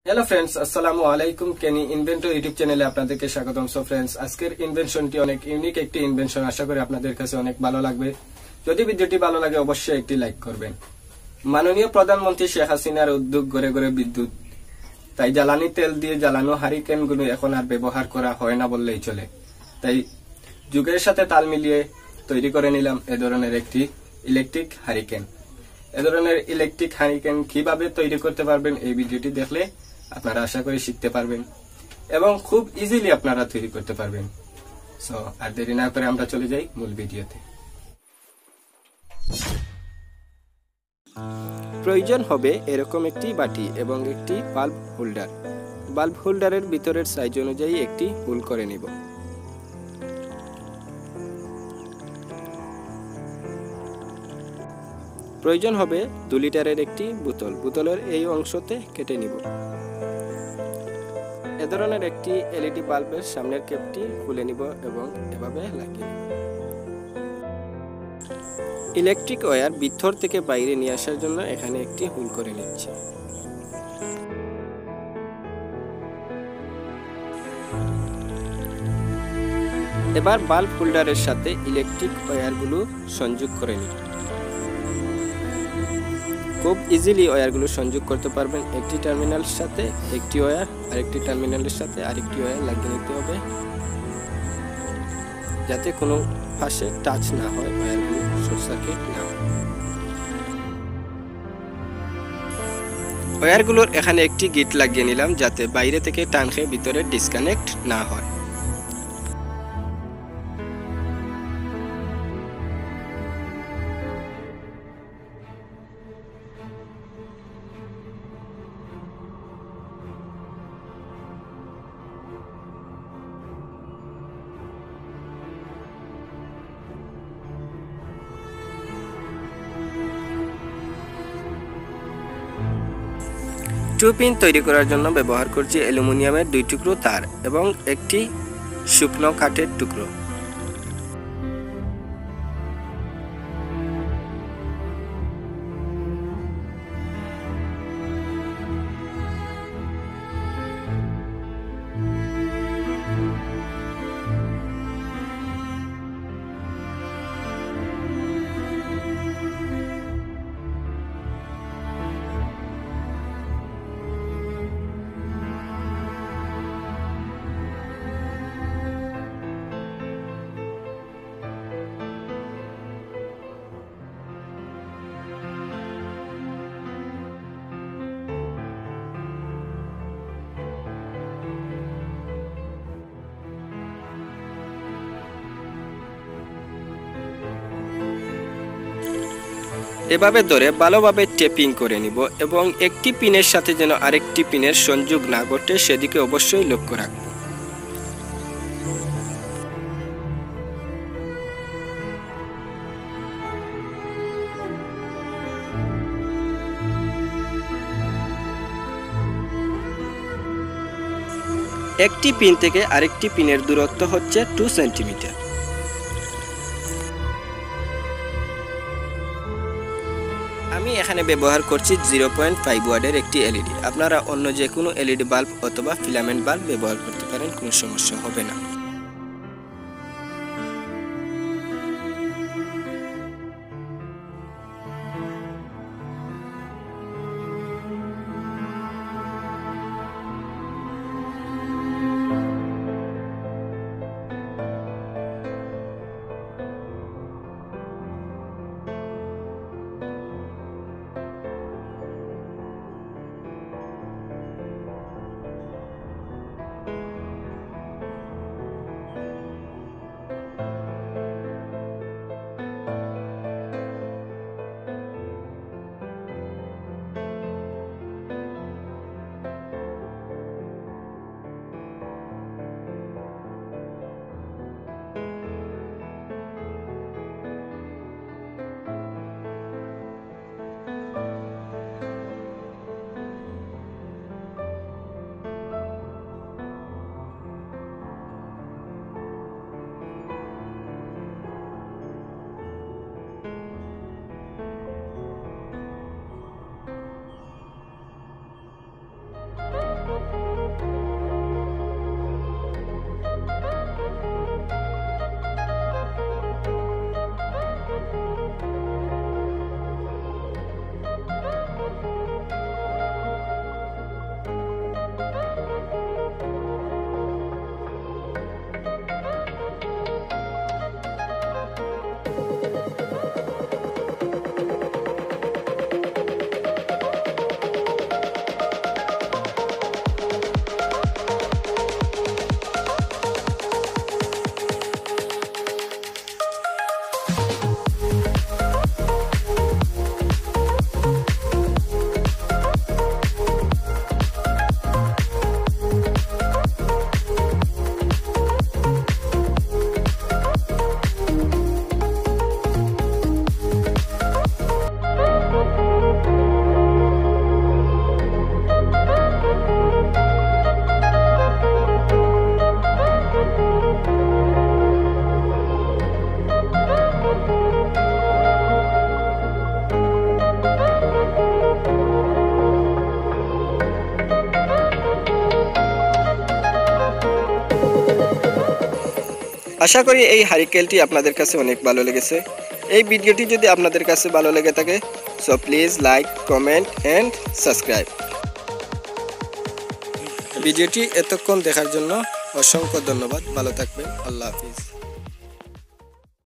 Hello friends, আসসালামু আলাইকুম। Kani inventor YouTube চ্যানেলে আপনাদেরকে স্বাগতম। সো ফ্রেন্ডস, আজকের ইনভেনশনটি অনেক ইউনিক একটি ইনভেনশন। আশা করি আপনাদের কাছে অনেক ভালো লাগবে। যদি ভিডিওটি ভালো লাগে অবশ্যই একটি লাইক করবেন। মাননীয় প্রধানমন্ত্রী শেখ হাসিনার উদ্যোগ ঘরে ঘরে বিদ্যুৎ, তাই জ্বালানি তেল দিয়ে জ্বালানো হারিকেনগুলো এখন আর ব্যবহার করা হয় না বললেই চলে। তাই যুগের সাথে তাল মিলিয়ে তৈরি করে নিলাম এ ধরনের একটি ইলেকট্রিক হারিকেন। এ ধরনের ইলেকট্রিক হারিকেন কিভাবে তৈরি করতে পারবেন এই ভিডিওটি দেখলে আপনারা আশা করি শিখতে পারবেন এবং খুব ইজিলি আপনারা তৈরি করতে পারবেন। সো আর দেরি না করে আমরা চলে যাই মূল ভিডিওতে। প্রয়োজন হবে এরকম একটি বাটি এবং একটি বাল্ব হোল্ডার। বাল্ব হোল্ডারের ভিতরের সাইজ অনুযায়ী একটি হোল করে নিব। প্রয়োজন হবে 2 লিটারের একটি বোতল। বোতলের এই অংশতে কেটে নিব। এ ধরনের একটি এলইডি বাল্বের সামনের ক্যাপটি খুলে নিব এবং এভাবে লাগিয়ে নিব। ইলেকট্রিক ওয়্যার ভিতর থেকে বাইরে নিয়ে আসার জন্য এখানে একটি হোল করে নিচ্ছি। এবার বাল্ব হোল্ডারের সাথে ইলেকট্রিক ওয়্যারগুলো সংযোগ করে নিব। খুব ইজিলি ওয়্যারগুলো সংযোগ করতে পারবেন। একটি টার্মিনালের সাথে একটি ওয়্যার, আরেকটি টার্মিনালের সাথে আরেকটি ওয়্যার লাগিয়ে নিতে হবে, যাতে কোনো পাশে টাচ না হয়, ওয়্যারগুলো শর্ট সার্কিট না হয়। ওয়্যারগুলোর এখানে একটি গিট লাগিয়ে নিলাম, যাতে বাইরে থেকে টান খেয়ে ভিতরে ডিসকানেক্ট না হয়। পিন তৈরি করার জন্য ব্যবহার করছি অ্যালুমিনিয়ামের 2 টুকরো তার এবং একটি শুকনো কাঠের টুকরো। এভাবে ধরে ভালোভাবে টেপিং করে নিব এবং একটি পিনের সাথে যেন আরেকটি পিনের সংযোগ না ঘটে সেদিকে অবশ্যই লক্ষ্য রাখব। একটি পিন থেকে আরেকটি পিনের দূরত্ব হচ্ছে 2 সেন্টিমিটার। আমি এখানে ব্যবহার করছি 0.5 ওয়াটের একটি এলইডি। আপনারা অন্য যে কোনো এলইডি বাল্ব অথবা ফিলামেন্ট বাল্ব ব্যবহার করতে পারেন, কোনো সমস্যা হবে না। আশা করি এই হারিকেলটি আপনাদের কাছে অনেক ভালো লেগেছে। এই ভিডিওটি যদি আপনাদের কাছে ভালো লেগে থাকে so please like, comment and subscribe. ভিডিওটি এতক্ষণ দেখার জন্য অসংখ্য ধন্যবাদ। ভালো থাকবেন। আল্লাহ হাফিজ।